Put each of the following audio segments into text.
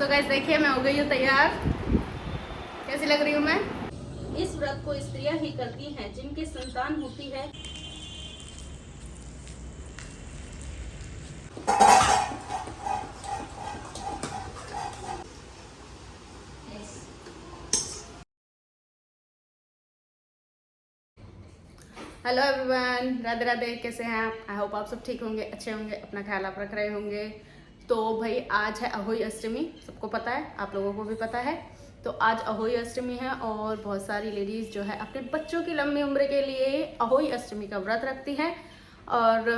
So guys देखिए मैं हो गई हूँ तैयार। कैसी लग रही हूँ मैं? इस व्रत को स्त्रियां ही करती हैं जिनकी संतान होती है। Hello everyone, Radhe Radhe. कैसे हैं आप? आई होप आप सब ठीक होंगे, अच्छे होंगे, अपना ख्याल आप रख रहे होंगे। तो भाई आज है अहोई अष्टमी, सबको पता है, आप लोगों को भी पता है। तो आज अहोई अष्टमी है और बहुत सारी लेडीज़ जो है अपने बच्चों की लंबी उम्र के लिए अहोई अष्टमी का व्रत रखती हैं। और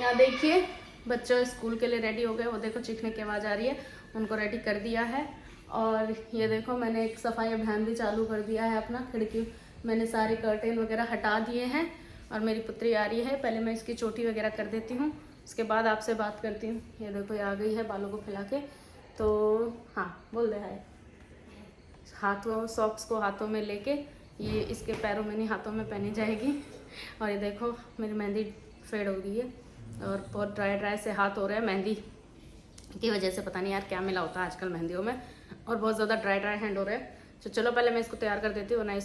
यहाँ देखिए बच्चों स्कूल के लिए रेडी हो गए, वो देखो चीखने की आवाज़ आ रही है, उनको रेडी कर दिया है। और ये देखो मैंने एक सफाई अभियान भी चालू कर दिया है अपना। खिड़की मैंने सारे कर्टेन वगैरह हटा दिए हैं और मेरी पुत्री आ रही है। पहले मैं इसकी चोटी वगैरह कर देती हूँ, उसके बाद आपसे बात करती हूँ। ये देखो ये आ गई है बालों को फैला के। तो हाँ बोल दे हाय। हाथों सॉक्स को हाथों में लेके ये इसके पैरों में नहीं हाथों में पहनी जाएगी। और ये देखो मेरी मेहंदी फेड हो गई है और बहुत ड्राई ड्राई से हाथ हो रहे हैं मेहंदी की वजह से। पता नहीं यार क्या मिला होता है आजकल मेहंदियों में, और बहुत ज़्यादा ड्राई ड्राई हैंड हो रहे हैं। तो चलो पहले मैं इसको तैयार कर देती हूँ ना।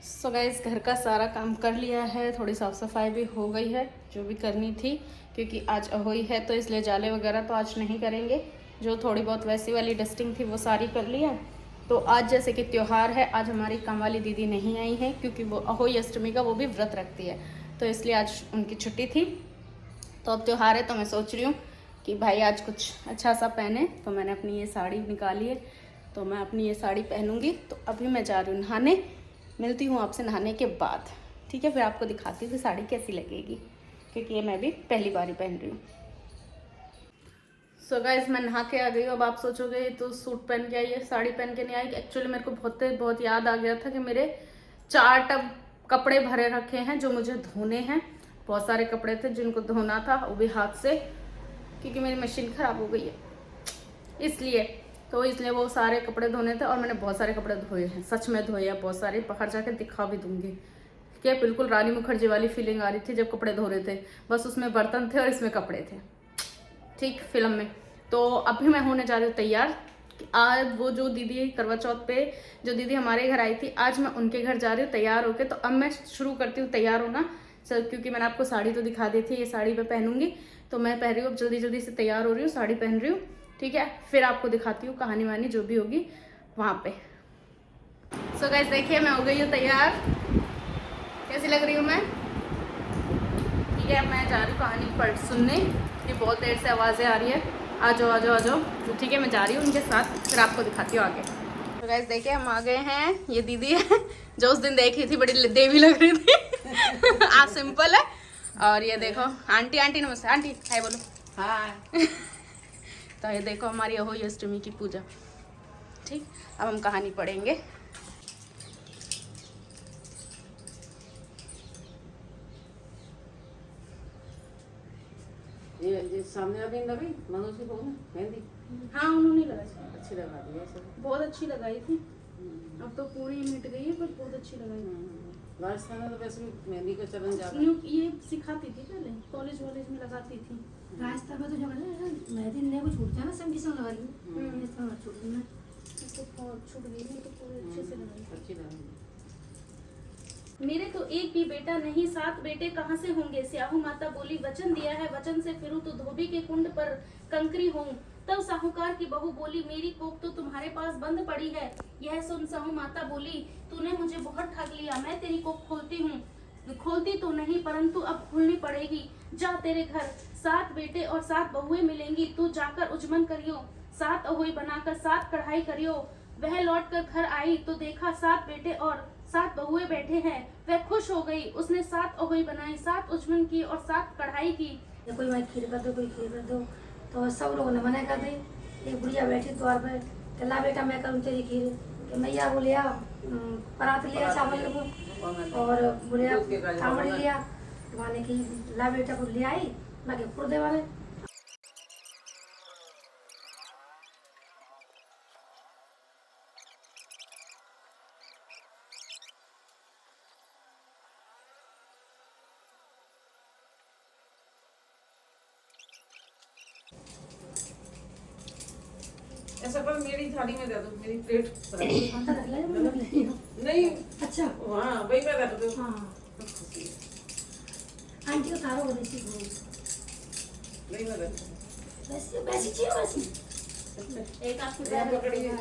सो गाइस घर का सारा काम कर लिया है, थोड़ी साफ़ सफाई भी हो गई है जो भी करनी थी, क्योंकि आज अहोई है तो इसलिए जाले वगैरह तो आज नहीं करेंगे। जो थोड़ी बहुत वैसी वाली डस्टिंग थी वो सारी कर लिया। तो आज जैसे कि त्यौहार है, आज हमारी काम वाली दीदी नहीं आई है क्योंकि वो अहोई अष्टमी का वो भी व्रत रखती है, तो इसलिए आज उनकी छुट्टी थी। तो अब त्यौहार है तो मैं सोच रही हूँ कि भाई आज कुछ अच्छा सा पहने। तो मैंने अपनी ये साड़ी निकाली है, तो मैं अपनी ये साड़ी पहनूंगी। तो अभी मैं जा रही हूँ नहाने, मिलती हूँ आपसे नहाने के बाद, ठीक है? फिर आपको दिखाती हूँ कि साड़ी कैसी लगेगी, क्योंकि ये मैं भी पहली बार ही पहन रही हूँ। सो गाइस मैं नहा के आ गई हूँ। अब आप सोचोगे तो सूट पहन के आई है, साड़ी पहन के नहीं आई। एक्चुअली मेरे को बहुत याद आ गया था कि मेरे 4 टब कपड़े भरे रखे हैं जो मुझे धोने हैं। बहुत सारे कपड़े थे जिनको धोना था, वो भी हाथ से, क्योंकि मेरी मशीन ख़राब हो गई है इसलिए वो सारे कपड़े धोने थे। और मैंने बहुत सारे कपड़े धोए हैं, सच में धोए हैं बहुत सारे। बाहर जाके दिखा भी दूंगी। क्या बिल्कुल रानी मुखर्जी वाली फीलिंग आ रही थी जब कपड़े धो रहे थे, बस उसमें बर्तन थे और इसमें कपड़े थे, ठीक फिल्म में। तो अभी मैं होने जा रही हूँ तैयार। आज वो जो दीदी करवा चौथ पे जो दीदी हमारे घर आई थी, आज मैं उनके घर जा रही हूँ तैयार होके। तो अब मैं शुरू करती हूँ तैयार होना, क्योंकि मैंने आपको साड़ी तो दिखा दी थी, ये साड़ी मैं पहनूंगी। तो मैं पहन रही हूँ, अब जल्दी जल्दी से तैयार हो रही हूँ, साड़ी पहन रही हूँ, ठीक है? फिर आपको दिखाती हूँ कहानी वानी जो भी होगी वहाँ पे। सो गाइस देखिए मैं हो गई हूँ तैयार। कैसी लग रही हूँ मैं? ठीक है, मैं जा रही हूँ कहानी पढ़ सुनने, कि बहुत देर से आवाज़ें आ रही है। आ जाओ आ जाओ आ जाओ। तो ठीक है मैं जा रही हूँ उनके साथ, फिर आपको दिखाती हूँ आगे। तो गाइस देखिए हम आ गए हैं। ये दीदी है जो उस दिन देखी थी, बड़ी देवी लग रही थी। आज सिंपल है। और ये देखो आंटी, आंटी नमस्ते, आंटी हाय बोलो। हाय। तो ये देखो हमारी अहोई अष्टमी की पूजा, ठीक। अब हम कहानी पढ़ेंगे। ये सामने अभी लगी मनोज की फोन मेहंदी। हाँ उन्होंने लगाई, अच्छी लगा दी ऐसे, बहुत अच्छी लगाई थी। अब तो पूरी मिट गई है पर बहुत अच्छी लगाई। राजस्थान में तो वैसे भी मेहंदी का चलन ज्यादा। ये सिखाती थी पहले, कॉलेज वॉलेज में लगाती थी। राजस्थान में तो जब मेहंदी ने कुछ छूट जाना संगी संग लगा ली, इसका मत छूट ना, इसको छूट गई है तो पूरे अच्छे से लगाई। अच्छी लगी। मेरे तो एक भी बेटा नहीं, 7 बेटे कहाँ से होंगे? स्याहू माता बोली, वचन दिया है, वचन से फिरूं तो धोबी के कुंड पर कंकरी हूँ। तब साहूकार की बहू बोली, मेरी कोख तो तुम्हारे पास बंद पड़ी है। यह सुन साहू माता बोली, तूने मुझे बहुत ठग लिया, मैं तेरी कोख खोलती हूँ। खोलती तो नहीं परंतु अब खोलनी पड़ेगी। जा तेरे घर 7 बेटे और 7 बहुएं मिलेंगी, तू जाकर उजमन करियो। 7 अहोई बनाकर 7 कढ़ाई करियो। वह लौट कर घर आई तो देखा 7 बेटे और 7 बहुएं बैठे हैं। वह खुश हो गई, उसने 7 अहोई बनाई, 7 उजमन की और 7 कढ़ाई की। कोई मैं खीर कर दो, कोई खीर कर दो, तो सब लोगों ने मना कर दी। एक बुढ़िया बैठी द्वार पर, चला बेटा मैं करूँ तेरी खीर। कि मैया को लिया परात लिया चावल को, और बुढ़िया चावल लिया, माने की ला बेटा को ले आई ना के पुर दे वाले ऐसा पर मेरी थाली में दे दो, मेरी प्लेट अंदर रख ले मैं रख ले नहीं। अच्छा हाँ वही मैं रख दूँ। हाँ आंटी को थारो को देसी नहीं मैं रख वैसे वैसी चाहिए वैसी एक आपकी यहाँ पैर पकड़िए।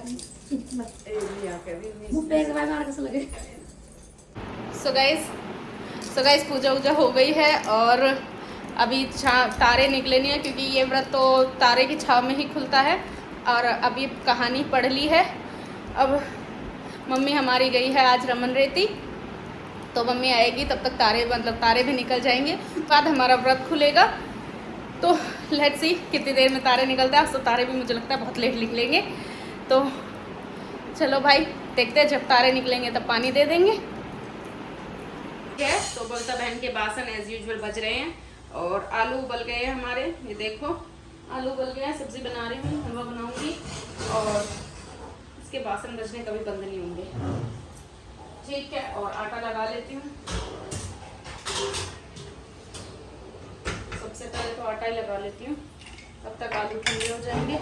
बस यहाँ कह रही मुंह पे दवाई मार कैसे लगे सो गाइस पूजा वूजा हो गई है और अभी तारे निकले नहीं है क्योंकि ये व्रत तो तारे की छाव में ही खुलता है। और अभी कहानी पढ़ ली है। अब मम्मी हमारी गई है आज रमन रेती, तो मम्मी आएगी तब तक तारे भी निकल जाएंगे, बाद हमारा व्रत खुलेगा। तो लेट्स सी कितनी देर में तारे निकलते हैं। आज तो तारे भी मुझे लगता है बहुत लेट निकलेंगे। तो चलो भाई देखते हैं, जब तारे निकलेंगे तब पानी दे देंगे। तो बलता बहन के बासन एज यूजुअल बज रहे हैं और आलू उबल गए हैं हमारे। ये देखो आलू उबल गए हैं, सब्जी बना रही हूँ, हलवा बनाऊंगी और इसके बासन बजने कभी बंद नहीं होंगे। ठीक है, और आटा लगा लेती हूँ। सबसे पहले तो आटा ही लगा लेती हूँ, तब तक आलू ठंडे हो जाएंगे।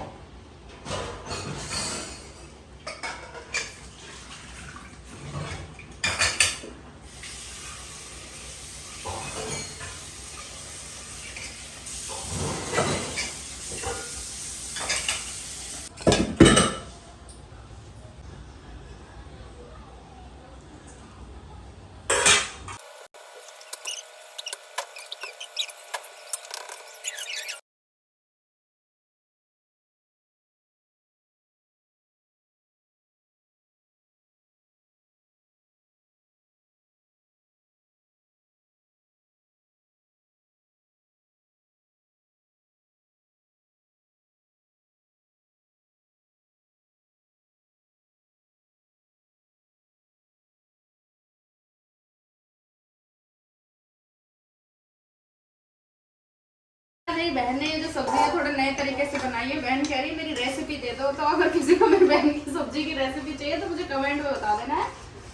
मेरी बहन ने ये जो सब्जी है थोड़े नए तरीके से बनाई है। बहन कह रही है मेरी रेसिपी दे दो, तो अगर किसी को मेरी बहन की सब्जी की रेसिपी चाहिए तो मुझे कमेंट में बता देना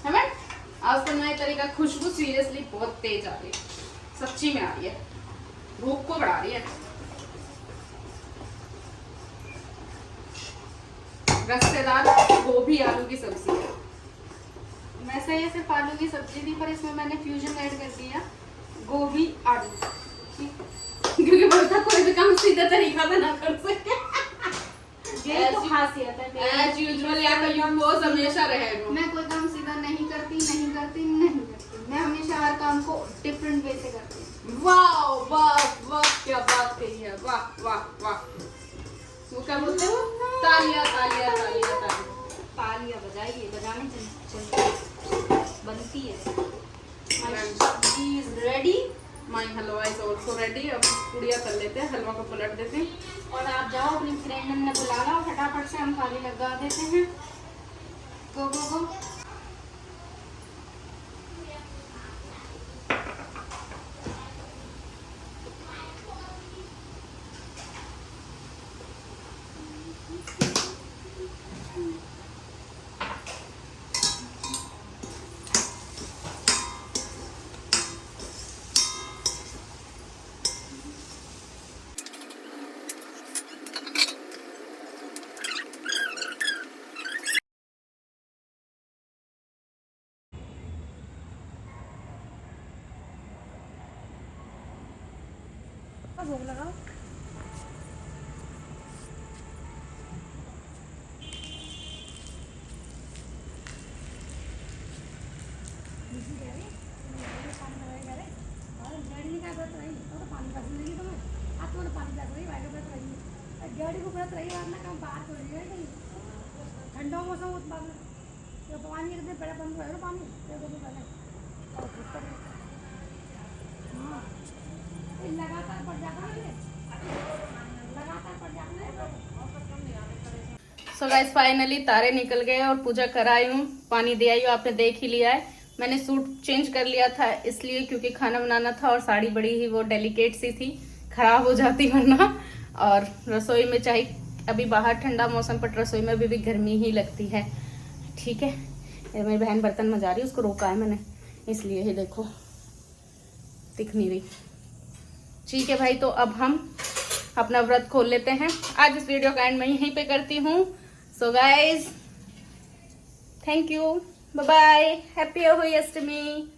है ना। आज तो नए तरीका, खुशबू सीरियसली बहुत तेज आ रही है, सच्ची में आ रही है, भूख को बढ़ा रही है। रसेदार गोभी आलू की सब्जी है। वैसे ये सिर्फ आलू की सब्जी थी, पर इसमें मैंने फ्यूजन ऐड कर दिया, गोभी आलू, क्योंकि बोलता कोई भी काम सीधा तरीका से ना कर सके। यही तो खासियत है मेरी। एज यूजुअल या तो यू वो हमेशा रहेगा। मैं कोई काम सीधा नहीं करती। मैं हमेशा हर काम को डिफरेंट वे से करती हूँ। वाह वाह वाह, क्या बात कही है, वाह वाह वाह। वो क्या बोलते हो, तालियां तालियां तालियां तालियां। तालियां बजाइए, बजाने चलती बनती है। My सब्जी is ready। My halwa is also ready. अब पुड़िया कर लेते हैं, हलवा को पलट देते हैं। और आप जाओ अपनी फ्रेंड ने बुला लो, फटाफट से हम थाली लगा देते हैं। गो गो गो। भोग लगाओ। ठंडा मौसम पानी पहले बंद हो पानी पहले लगातार पड़ जाता है, लगातार पड़ जाता है। सो गाइस फाइनली तारे निकल गए और पूजा कराई हूँ, पानी दे आई हूँ, आपने देख ही लिया है। मैंने सूट चेंज कर लिया था इसलिए क्योंकि खाना बनाना था और साड़ी बड़ी ही वो डेलिकेट सी थी, खराब हो जाती वरना। और रसोई में चाहे अभी बाहर ठंडा मौसम पर रसोई में अभी भी गर्मी ही लगती है। ठीक है, ये मेरी बहन बर्तन मजा रही है, उसको रोका है मैंने, इसलिए ही देखो दिख नहीं रही। ठीक है भाई, तो अब हम अपना व्रत खोल लेते हैं। आज इस वीडियो का एंड मैं यहीं पे करती हूँ। So guys, thank you, bye bye, happy Holi Ashtami.